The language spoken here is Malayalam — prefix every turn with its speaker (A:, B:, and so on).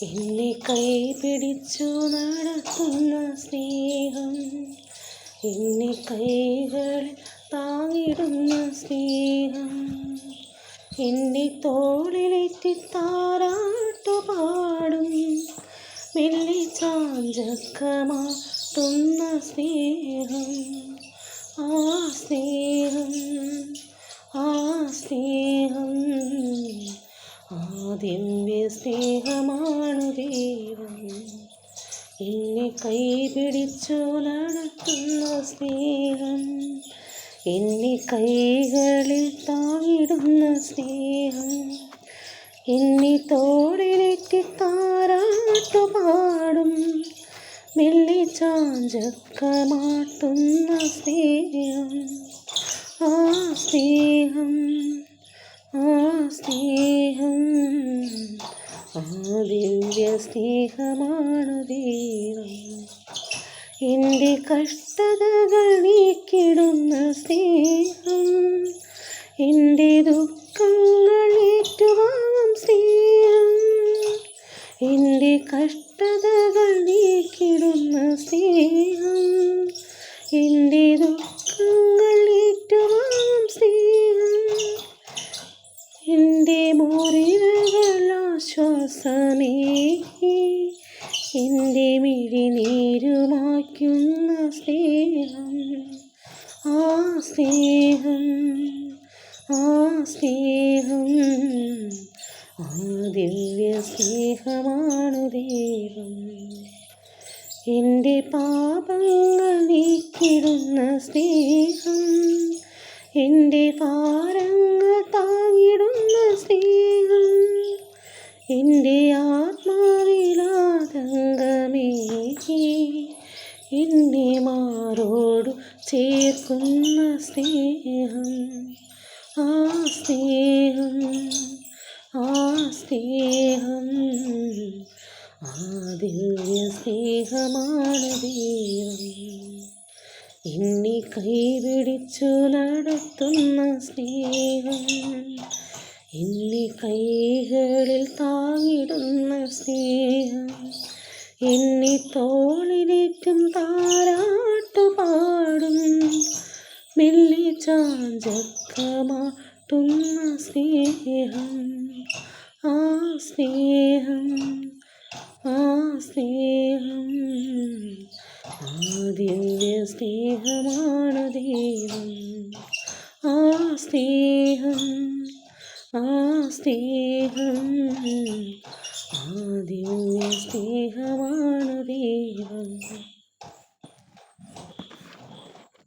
A: എന്നെ കൈപിടിച്ചു നടത്തുന്ന സ്നേഹം, എന്നെ കൈകളിൽ താങ്ങിടുന്ന സ്നേഹം, എന്നെ തോളിലേറ്റി താരാട്ടുപാടും മെല്ലെ ചാഞ്ചക്കമാട്ടുന്ന സ്നേഹം, ആ സ്നേഹം, ആ സ്നേഹം, ആ ദിവ്യ സ്നേഹമാണു ദൈവം. എന്നെ കൈപിടിച്ചു നടത്തുന്ന സ്നേഹം, എന്നെ കൈകളിൽ താങ്ങിടുന്ന സ്നേഹം, എന്നെ തോളിലേറ്റി താരാട്ടുപാടും മെല്ലെ ചാഞ്ചക്കമാട്ടുന്ന സ്നേഹം, ആ സ്നേഹം, ആ സ്നേഹം, ആ ദിവ്യ സ്നേഹമാണു ദൈവം. എൻ്റെ കഷ്ടതകൾ നീക്കിടുന്ന സ്നേഹം, എൻ്റെ ദുഃഖങ്ങൾ ഏറ്റുവാങ്ങും സ്നേഹം, എൻ്റെ കഷ്ടതകൾ നീക്കിടുന്ന സ്നേഹം, എൻ്റെ ദുഃഖങ്ങൾ ഏറ്റുവാങ്ങും സ്നേഹം, എൻ്റെ മുറിവുകൾ ആശ്വാസമേകി എൻ്റെ മിഴിനീരുമായ്ക്കുന്ന സ്നേഹം, ആ സ്നേഹം, ആ സ്നേഹം, ആ ദിവ്യ സ്നേഹമാണു ദൈവം. എൻ്റെ പാപങ്ങൾ നീക്കിടുന്ന സ്നേഹം, എൻ്റെ ഭാരങ്ങൾ താങ്ങിടുന്ന സ്നേഹം, എൻ്റെ ആത്മാവിലാതങ്കമേകി എന്നെ മാറോടു ചേർക്കുന്ന സ്നേഹം, ആ സ്നേഹം, ആ സ്നേഹം, ആ ദിവ്യ സ്നേഹമാണു ദൈവം. എന്നെ കൈപിടിച്ചു നടത്തുന്ന സ്നേഹം, എന്നെ കൈകളിൽ താങ്ങിടുന്ന സ്നേഹം, എന്നെ തോളിലേറ്റും താരാട്ടുപാടും മെല്ലെ ചാഞ്ചക്കമാട്ടുന്ന സ്നേഹം, ആ സ്നേഹം, ആ സ്നേഹം, ആ ദിവ്യ സ്നേഹമാണു ദൈവം. ആ സ്നേഹം, ആ സ്നേഹം, ആ ദിവ്യ സ്നേഹമാണു ദൈവം.